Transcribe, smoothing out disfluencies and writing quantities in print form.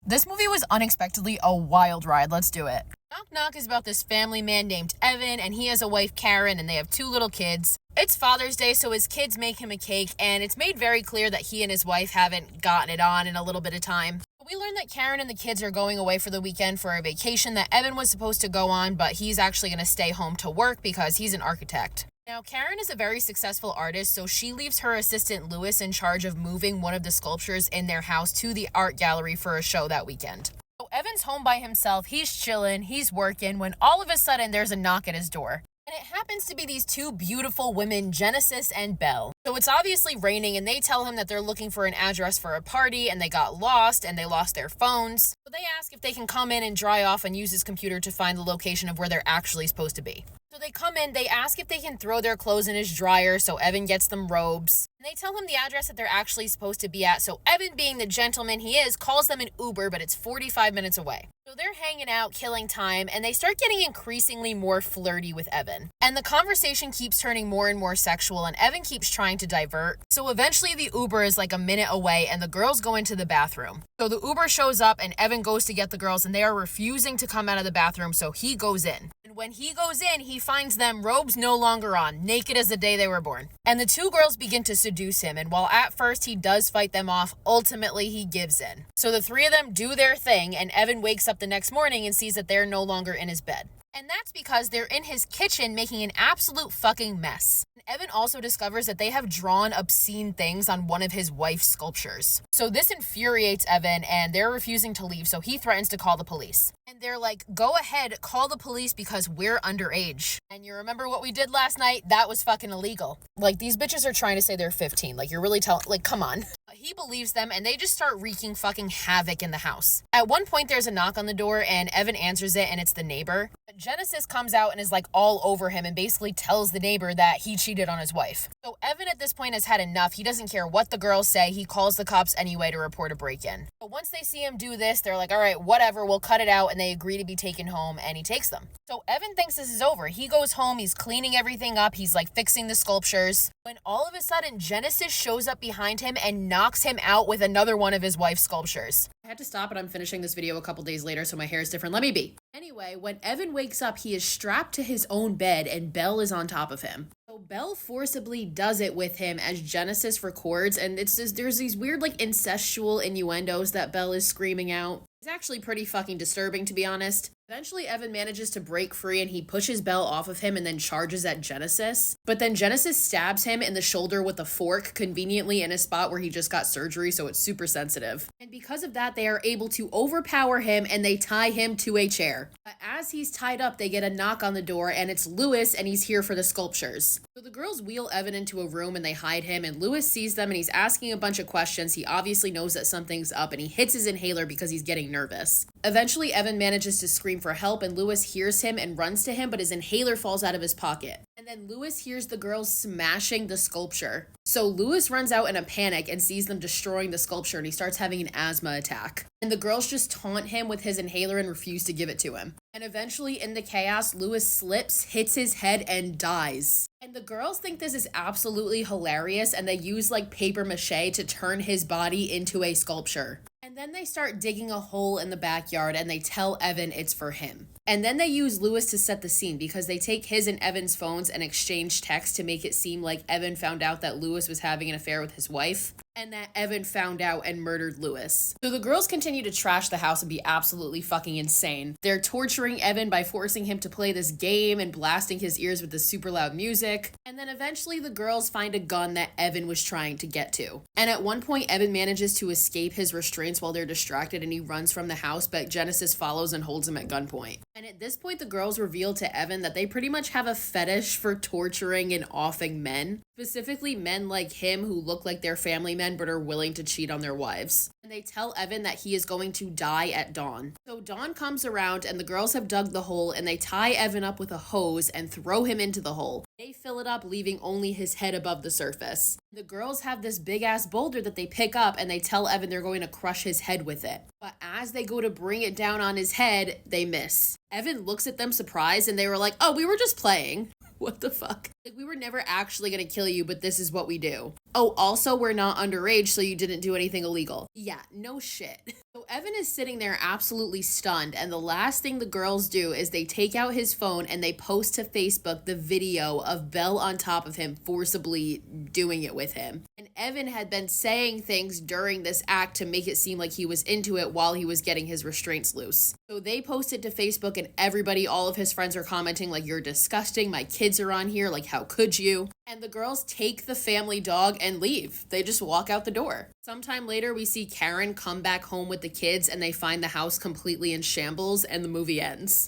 This movie was unexpectedly a wild ride. Let's do it. Knock Knock is about this family man named Evan, and he has a wife, Karen, and they have 2 little kids. It's Father's Day, so his kids make him a cake, and it's made very clear that he and his wife haven't gotten it on in a little bit of time. We learn that Karen and the kids are going away for the weekend for a vacation that Evan was supposed to go on, but he's actually going to stay home to work because he's an architect. Now, Karen is a very successful artist, so she leaves her assistant Lewis in charge of moving one of the sculptures in their house to the art gallery for a show that weekend. So Evan's home by himself, he's chilling, he's working, when all of a sudden there's a knock at his door. And it happens to be these 2 beautiful women, Genesis and Belle. So it's obviously raining, and they tell him that they're looking for an address for a party, and they got lost, and they lost their phones. So they ask if they can come in and dry off and use his computer to find the location of where they're actually supposed to be. So they come in, they ask if they can throw their clothes in his dryer, so Evan gets them robes. And they tell him the address that they're actually supposed to be at, so Evan, being the gentleman he is, calls them an Uber, but it's 45 minutes away. So they're hanging out, killing time, and they start getting increasingly more flirty with Evan. And the conversation keeps turning more and more sexual, and Evan keeps trying to divert. So eventually the Uber is like a minute away, and the girls go into the bathroom. So the Uber shows up, and Evan goes to get the girls, and they are refusing to come out of the bathroom, so he goes in. And when he goes in, he finds them robes no longer on, naked as the day they were born. And the 2 girls begin to seduce him, and while at first he does fight them off, ultimately he gives in. So the 3 of them do their thing, and Evan wakes up the next morning and sees that they're no longer in his bed. And that's because they're in his kitchen making an absolute fucking mess. And Evan also discovers that they have drawn obscene things on one of his wife's sculptures. So this infuriates Evan, and they're refusing to leave, so he threatens to call the police. And they're like, go ahead, call the police because we're underage. And you remember what we did last night? That was fucking illegal. Like, these bitches are trying to say they're 15. Like, you're really like, come on. He believes them, and they just start wreaking fucking havoc in the house. At one point, there's a knock on the door, and Evan answers it, and it's the neighbor. But Genesis comes out and is like all over him and basically tells the neighbor that he cheated on his wife. So Evan at this point has had enough. He doesn't care what the girls say. He calls the cops anyway to report a break-in. But once they see him do this, they're like, all right, whatever, we'll cut it out, and they agree to be taken home, and he takes them. So Evan thinks this is over. He goes home, he's cleaning everything up, he's like fixing the sculptures, when all of a sudden Genesis shows up behind him and knocks him out with another one of his wife's sculptures. I had to stop, and I'm finishing this video a couple days later, so my hair is different. Let me be. Anyway, when Evan wakes up, he is strapped to his own bed, and Belle is on top of him. So Belle forcibly does it with him as Genesis records, and it's just, there's these weird like incestual innuendos that Belle is screaming out. It's actually pretty fucking disturbing, to be honest. Eventually, Evan manages to break free, and he pushes Belle off of him and then charges at Genesis. But then Genesis stabs him in the shoulder with a fork, conveniently in a spot where he just got surgery, so it's super sensitive. And because of that, they are able to overpower him, and they tie him to a chair. But as he's tied up, they get a knock on the door, and it's Lewis, and he's here for the sculptures. So the girls wheel Evan into a room, and they hide him, and Lewis sees them, and he's asking a bunch of questions. He obviously knows that something's up, and he hits his inhaler because he's getting nervous. Eventually, Evan manages to scream for help, and Lewis hears him and runs to him, but his inhaler falls out of his pocket. And then Lewis hears the girls smashing the sculpture. So Lewis runs out in a panic and sees them destroying the sculpture, and he starts having an asthma attack. And the girls just taunt him with his inhaler and refuse to give it to him. And eventually, in the chaos, Lewis slips, hits his head, and dies. And the girls think this is absolutely hilarious, and they use like paper mache to turn his body into a sculpture. And then they start digging a hole in the backyard, and they tell Evan it's for him. And then they use Lewis to set the scene because they take his and Evan's phones and exchange texts to make it seem like Evan found out that Lewis was having an affair with his wife, and that Evan found out and murdered Lewis. So the girls continue to trash the house and be absolutely fucking insane. They're torturing Evan by forcing him to play this game and blasting his ears with this super loud music. And then eventually the girls find a gun that Evan was trying to get to. And at one point, Evan manages to escape his restraints while they're distracted, and he runs from the house, but Genesis follows and holds him at gunpoint. And at this point, the girls reveal to Evan that they pretty much have a fetish for torturing and offing men. Specifically men like him who look like they're family men but are willing to cheat on their wives. And they tell Evan that he is going to die at dawn. So dawn comes around, and the girls have dug the hole, and they tie Evan up with a hose and throw him into the hole. They fill it up, leaving only his head above the surface. The girls have this big ass boulder that they pick up, and they tell Evan they're going to crush his head with it. But as they go to bring it down on his head, they miss. Evan looks at them surprised, and they were like, oh, we were just playing. What the fuck? Like, we were never actually gonna kill you, but this is what we do. Oh, also, we're not underage, so you didn't do anything illegal. Yeah, no shit. So So Evan is sitting there absolutely stunned, and the last thing the girls do is they take out his phone and they post to Facebook the video of Belle on top of him forcibly doing it with him. And Evan had been saying things during this act to make it seem like he was into it while he was getting his restraints loose. So they posted to Facebook, and everybody, all of his friends are commenting like, "You're disgusting, my kids are on here, like how could you?" And the girls take the family dog and leave. They just walk out the door. Sometime later, we see Karen come back home with the kids, and they find the house completely in shambles, and the movie ends.